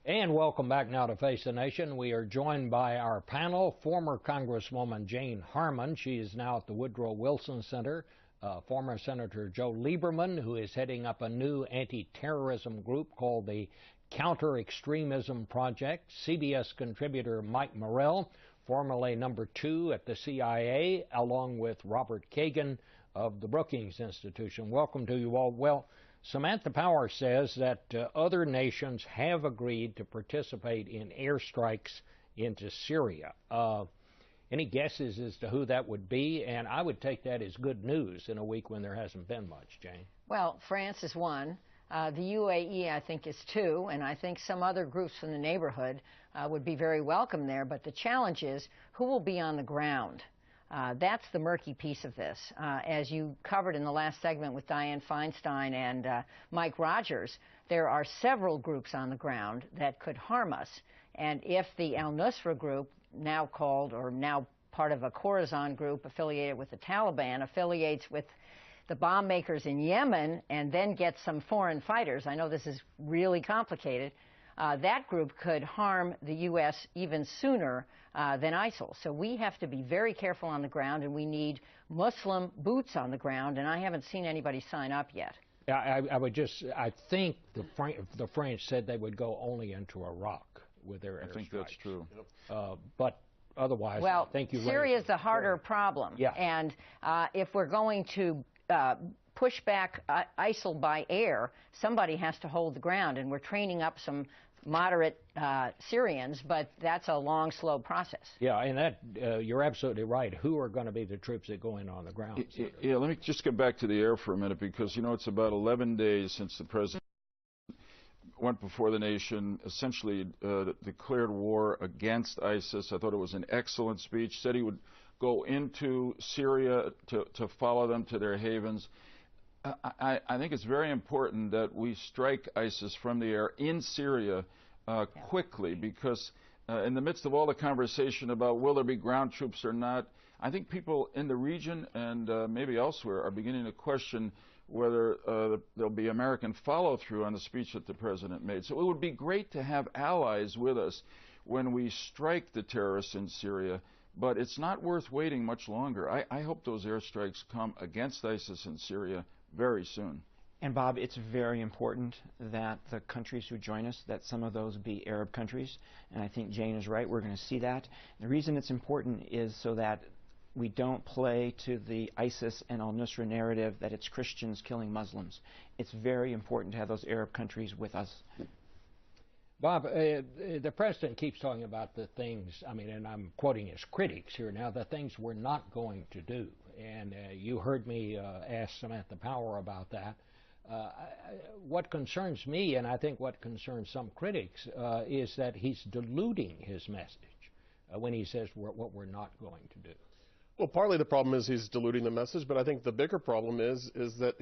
And welcome back now to Face the Nation. We are joined by our panel, former Congresswoman Jane Harman. She is now at the Woodrow Wilson Center. Former Senator Joe Lieberman, who is heading up a new anti-terrorism group called the Counter-Extremism Project. CBS contributor Mike Morrell, formerly #2 at the CIA, along with Robert Kagan of the Brookings Institution. Welcome to you all. Well, Samantha Power says that other nations have agreed to participate in airstrikes into Syria. Any guesses as to who that would be? And I would take that as good news in a week when there hasn't been much, Jane. Well, France is one. The UAE, I think, is two. And I think some other groups from the neighborhood would be very welcome there. But the challenge is who will be on the ground? That's the murky piece of this. As you covered in the last segment with Dianne Feinstein and Mike Rogers, there are several groups on the ground that could harm us. And if the al-Nusra group, now called or now part of a Khorasan group affiliated with the Taliban, affiliates with the bomb makers in Yemen and then gets some foreign fighters, I know this is really complicated, that group could harm the U.S. even sooner than ISIL. So we have to be very careful on the ground, and we need Muslim boots on the ground, and I haven't seen anybody sign up yet. I think the French said they would go only into Iraq with their airstrikes. I think that's true. But otherwise, well, I think you Syria is the harder problem. Yeah. And if we're going to push back ISIL by air, somebody has to hold the ground, and we're training up some moderate Syrians, but that's a long, slow process. Yeah, and that you're absolutely right. Who are going to be the troops that go in on the ground? Yeah, let me just get back to the air for a minute, because, you know, it's about 11 days since the president went before the nation, essentially declared war against ISIS. I thought it was an excellent speech. Said he would go into Syria to follow them to their havens. I think it's very important that we strike ISIS from the air in Syria quickly, because in the midst of all the conversation about will there be ground troops or not, I think people in the region and maybe elsewhere are beginning to question whether there'll be American follow-through on the speech that the president made. So it would be great to have allies with us when we strike the terrorists in Syria, but it's not worth waiting much longer. I hope those airstrikes come against ISIS in Syria very soon. And Bob, it's very important that the countries who join us, that some of those be Arab countries. And I think Jane is right. We're going to see that. The reason it's important is so that we don't play to the ISIS and al-Nusra narrative that it's Christians killing Muslims. It's very important to have those Arab countries with us. Bob, the president keeps talking about the things, I mean, and I'm quoting his critics here now, the things we're not going to do. And you heard me ask Samantha Power about that. What concerns me, and I think what concerns some critics, is that he's diluting his message when he says what we're not going to do. Well, partly the problem is he's diluting the message, but I think the bigger problem is that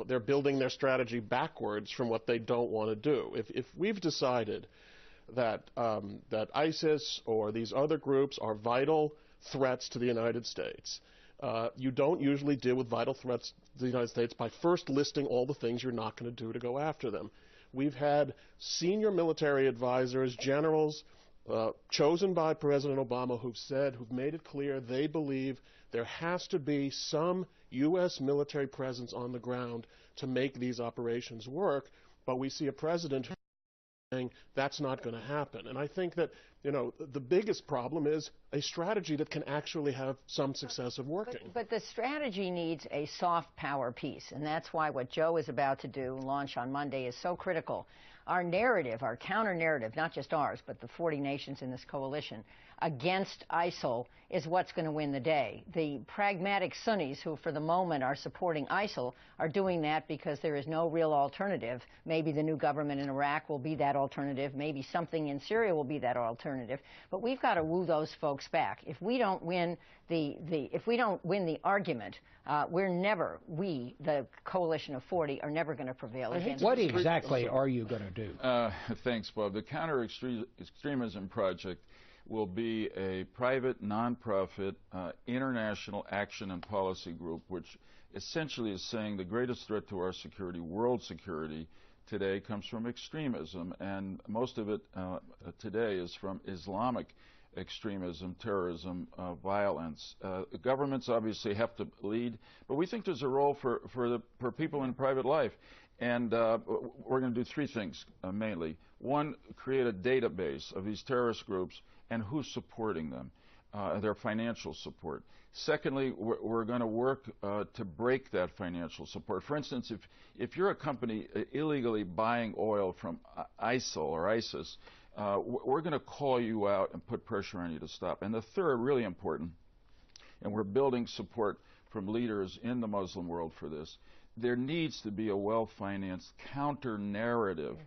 they're building their strategy backwards from what they don't want to do. If we've decided that that ISIS or these other groups are vital threats to the United States, you don't usually deal with vital threats to the United States by first listing all the things you're not going to do to go after them. We've had senior military advisors, generals, chosen by President Obama, who've made it clear they believe there has to be some U.S. military presence on the ground to make these operations work, but we see a president saying that's not going to happen. And I think that, you know, the biggest problem is a strategy that can actually have some success of working. But the strategy needs a soft power piece, and that's why what Joe is about to do, launch on Monday, is so critical. Our narrative, our counter-narrative, not just ours, but the 40 nations in this coalition, against ISIL is what's going to win the day. The pragmatic Sunnis, who for the moment are supporting ISIL, are doing that because there is no real alternative. Maybe the new government in Iraq will be that alternative. Maybe something in Syria will be that alternative. But we've got to woo those folks back. If we don't win the argument, we, the coalition of 40, are never going to prevail against What exactly are you going to do? Thanks, Bob. The Counter-Extremism Project will be a private, nonprofit, international action and policy group, which essentially is saying the greatest threat to our security, world security, today comes from extremism, and most of it today is from Islamic extremism, terrorism, violence. Governments obviously have to lead, but we think there's a role for people in private life. And we're going to do three things mainly. One, create a database of these terrorist groups and who's supporting them, their financial support. Secondly, we're going to work to break that financial support. For instance, if you're a company illegally buying oil from ISIL or ISIS, we're going to call you out and put pressure on you to stop. And the third, really important, and we're building support from leaders in the Muslim world for this, there needs to be a well-financed counter-narrative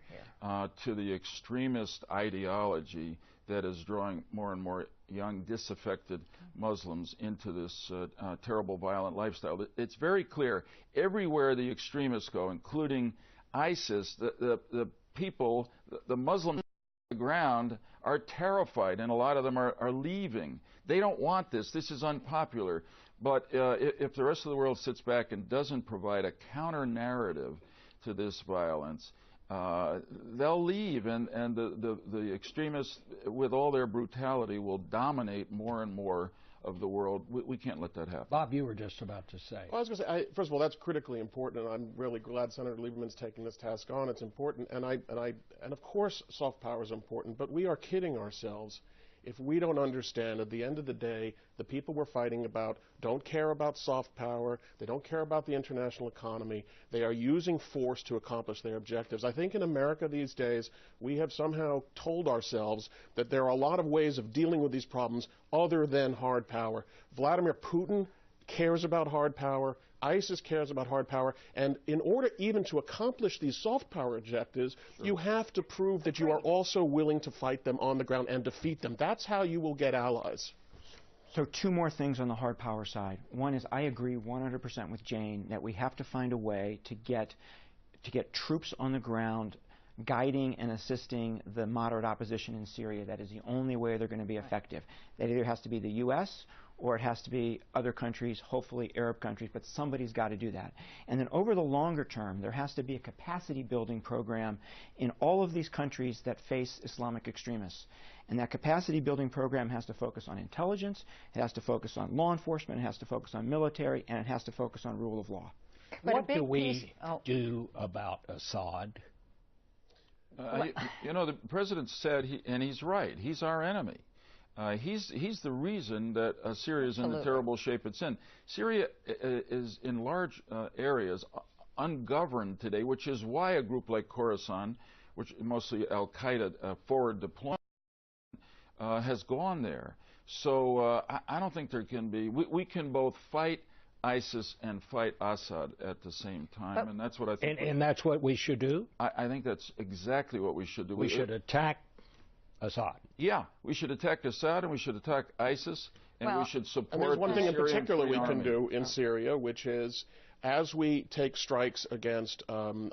to the extremist ideology that is drawing more and more young, disaffected Muslims into this terrible, violent lifestyle. It's very clear. Everywhere the extremists go, including ISIS, the people, the Muslims on the ground are terrified, and a lot of them are leaving. They don't want this. This is unpopular. But if the rest of the world sits back and doesn't provide a counter-narrative to this violence, they'll leave, and the extremists, with all their brutality, will dominate more and more of the world. We can't let that happen. Bob, you were just about to say. Well, I was going to say, first of all, that's critically important, and I'm really glad Senator Lieberman's taking this task on. It's important, and of course, soft power is important, but we are kidding ourselves if we don't understand at the end of the day the people we're fighting about don't care about soft power, they don't care about the international economy, they are using force to accomplish their objectives. I think in America these days we have somehow told ourselves that there are a lot of ways of dealing with these problems other than hard power. Vladimir Putin cares about hard power, ISIS cares about hard power, and in order even to accomplish these soft power objectives, you have to prove that you are also willing to fight them on the ground and defeat them. That's how you will get allies. So two more things on the hard power side. One is I agree 100% with Jane that we have to find a way to get troops on the ground guiding and assisting the moderate opposition in Syria. That is the only way they're going to be effective. That either has to be the U.S. or it has to be other countries, hopefully Arab countries, but somebody's got to do that. And then over the longer term, there has to be a capacity building program in all of these countries that face Islamic extremists. And that capacity building program has to focus on intelligence, it has to focus on law enforcement, it has to focus on military, and it has to focus on rule of law. But what do we do about Assad? You know, the president said, and he's right, he's our enemy. He's the reason that Syria is in the terrible shape it's in. Syria is in large areas ungoverned today, which is why a group like Khorasan, which mostly Al-Qaeda forward deployment, has gone there. So I don't think there can be. We can both fight ISIS and fight Assad at the same time, and that's what I think. And that's what we should do? I think that's exactly what we should do. We should attack Assad. Yeah, we should attack Assad and we should attack ISIS, and we should support. And there's one thing in particular we can army. do in Syria, which is, as we take strikes against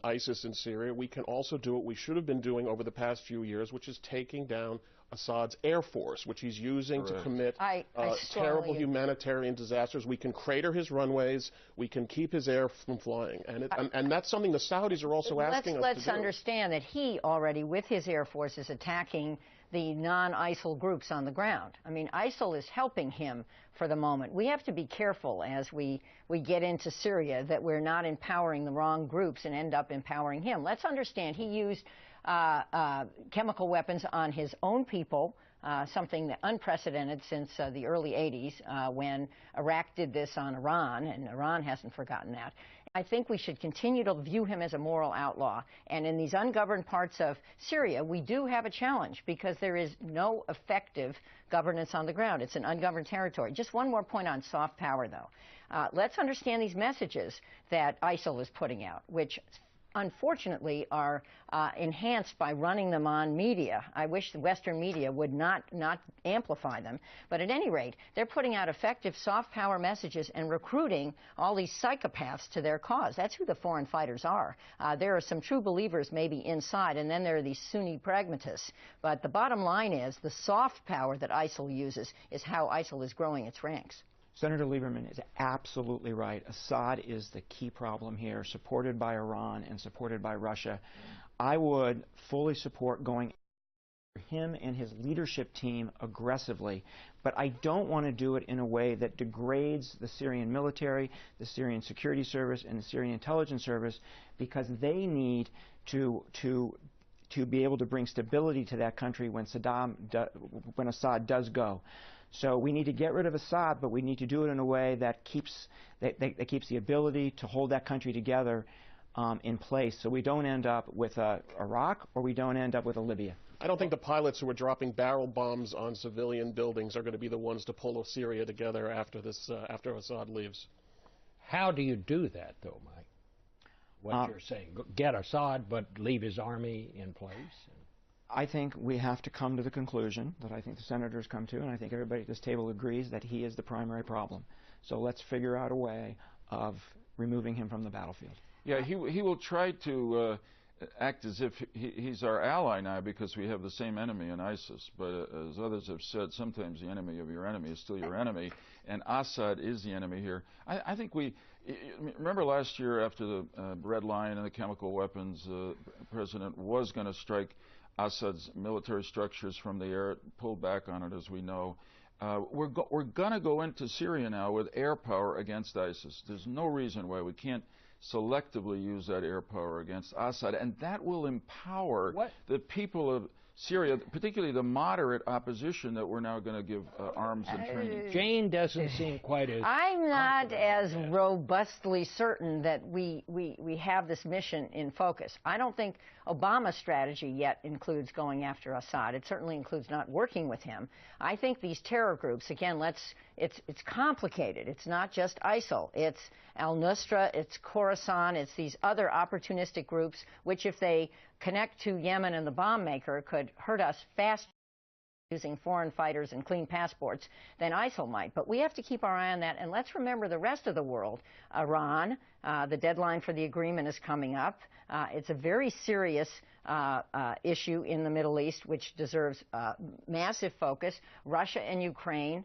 ISIS in Syria, we can also do what we should have been doing over the past few years, which is taking down Assad's air force, which he's using to commit terrible humanitarian disasters. We can crater his runways. We can keep his air from flying. And that's something the Saudis are also asking us to do. Let's understand that he already, with his air force, is attacking the non-ISIL groups on the ground. I mean, ISIL is helping him for the moment. We have to be careful as we get into Syria that we're not empowering the wrong groups and end up empowering him. Let's understand he used chemical weapons on his own people, something that unprecedented since the early 80s when Iraq did this on Iran, and Iran hasn't forgotten that. I think we should continue to view him as a moral outlaw. And in these ungoverned parts of Syria, we do have a challenge because there is no effective governance on the ground. It's an ungoverned territory. Just one more point on soft power, though. Let's understand these messages that ISIL is putting out, which unfortunately are enhanced by running them on media. I wish the Western media would not amplify them. But at any rate, they're putting out effective soft power messages and recruiting all these psychopaths to their cause. That's who the foreign fighters are. There are some true believers maybe inside, and then there are these Sunni pragmatists. But the bottom line is the soft power that ISIL uses is how ISIL is growing its ranks. Senator Lieberman is absolutely right. Assad is the key problem here, supported by Iran and supported by Russia. I would fully support going after him and his leadership team aggressively, but I don't want to do it in a way that degrades the Syrian military, the Syrian security service, and the Syrian intelligence service, because they need to be able to bring stability to that country when Assad does go. So we need to get rid of Assad, but we need to do it in a way that keeps the ability to hold that country together in place, so we don't end up with Iraq or we don't end up with a Libya. I don't think the pilots who are dropping barrel bombs on civilian buildings are going to be the ones to pull Syria together after Assad leaves. How do you do that, though, Mike? What you're saying, get Assad, but leave his army in place? I think we have to come to the conclusion that I think the senators come to, and I think everybody at this table agrees that he is the primary problem. So let's figure out a way of removing him from the battlefield. Yeah, he will try to act as if he's our ally now because we have the same enemy in ISIS. But as others have said, sometimes the enemy of your enemy is still your enemy, and Assad is the enemy here. I think remember last year after the Red Line and the chemical weapons, the president was going to strike Assad's military structures from the air, pulled back on it, as we know. We're going to go into Syria now with air power against ISIS. There's no reason why we can't selectively use that air power against Assad, and that will empower the people of Syria, particularly the moderate opposition that we're now going to give arms and training. Jane doesn't seem quite as... I'm not as robustly certain that we have this mission in focus. I don't think Obama's strategy yet includes going after Assad. It certainly includes not working with him. I think these terror groups, again, it's complicated. It's not just ISIL. It's al-Nusra, it's Khorasan, it's these other opportunistic groups, which if they connect to Yemen and the bomb maker could hurt us faster using foreign fighters and clean passports than ISIL might. But we have to keep our eye on that. And let's remember the rest of the world. Iran, the deadline for the agreement is coming up. It's a very serious issue in the Middle East, which deserves massive focus. Russia and Ukraine.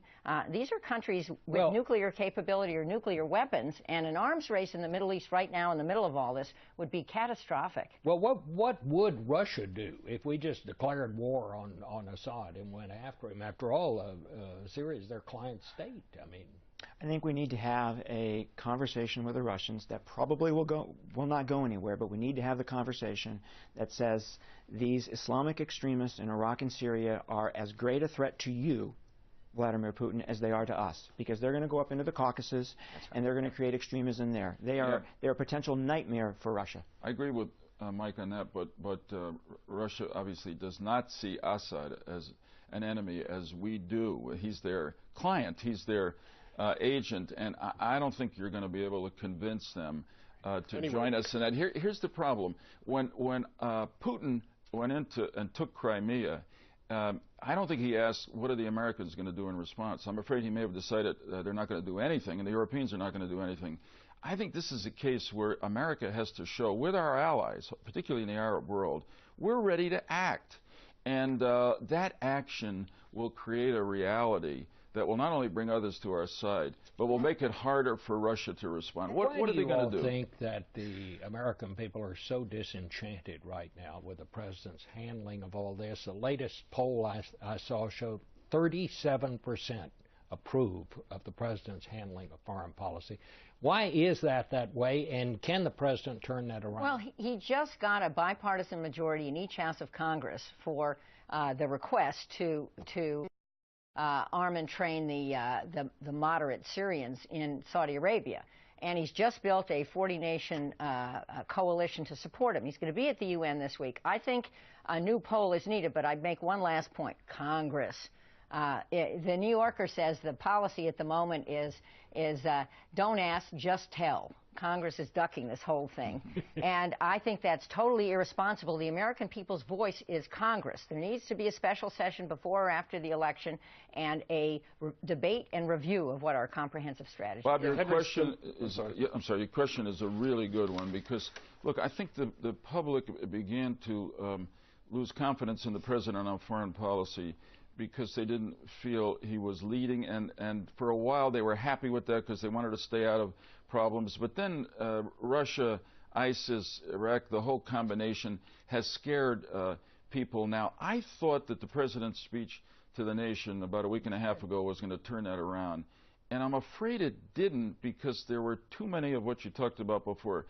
These are countries with nuclear capability or nuclear weapons, and an arms race in the Middle East right now in the middle of all this would be catastrophic. Well, what would Russia do if we just declared war on Assad and went after him? After all, Syria is their client state. I think we need to have a conversation with the Russians that probably will not go anywhere, but we need to have the conversation that says these Islamic extremists in Iraq and Syria are as great a threat to you, Vladimir Putin, as they are to us, because they're going to go up into the Caucasus and they're going to create extremism there. They're a potential nightmare for Russia. I agree with Mike on that, but Russia obviously does not see Assad as an enemy as we do. He's their client. He's their agent, and I don't think you're going to be able to convince them to join us in that. Here's the problem. When Putin went into and took Crimea, I don't think he asked, what are the Americans going to do in response? I'm afraid he may have decided they're not going to do anything, and the Europeans are not going to do anything. I think this is a case where America has to show, with our allies, particularly in the Arab world, we're ready to act. And that action will create a reality that will not only bring others to our side, but will make it harder for Russia to respond. What are they going to do? Why do you all think that the American people are so disenchanted right now with the president's handling of all this? The latest poll I saw showed 37% approve of the president's handling of foreign policy. Why is that way, and can the president turn that around? Well, he just got a bipartisan majority in each house of Congress for the request to arm and train the moderate Syrians in Saudi Arabia. And he's just built a 40-nation coalition to support him. He's going to be at the UN this week. I think a new poll is needed, but I'd make one last point. Congress. The New Yorker says the policy at the moment is don't ask, just tell. Congress is ducking this whole thing. And I think that's totally irresponsible. The American people's voice is Congress. There needs to be a special session before or after the election and a debate and review of what our comprehensive strategy is. Bob, your question is, your question is a really good one because, look, I think the public began to lose confidence in the president on foreign policy because they didn't feel he was leading, and for a while they were happy with that because they wanted to stay out of problems. But then Russia, ISIS, Iraq, the whole combination has scared people. Now, I thought that the president's speech to the nation about a week and a half ago was going to turn that around, and I'm afraid it didn't, because there were too many of what you talked about before.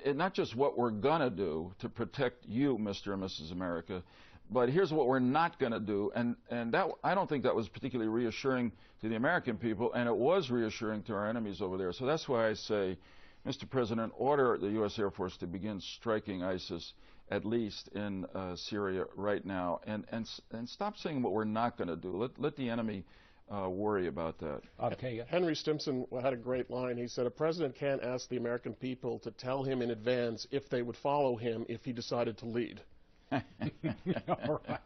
Not just what we're going to do to protect you, Mr. and Mrs. America, but here's what we're not going to do. And that, I don't think that was particularly reassuring to the American people, and it was reassuring to our enemies over there. So that's why I say, Mr. President, order the U.S. Air Force to begin striking ISIS, at least in Syria right now, and stop saying what we're not going to do. Let the enemy worry about that. Okay. Henry Stimson had a great line. He said, a president can't ask the American people to tell him in advance if they would follow him if he decided to lead. All right.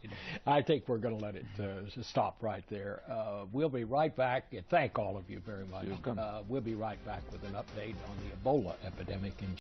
I think we're going to let it stop right there. We'll be right back. Thank all of you very much. We'll be right back with an update on the Ebola epidemic in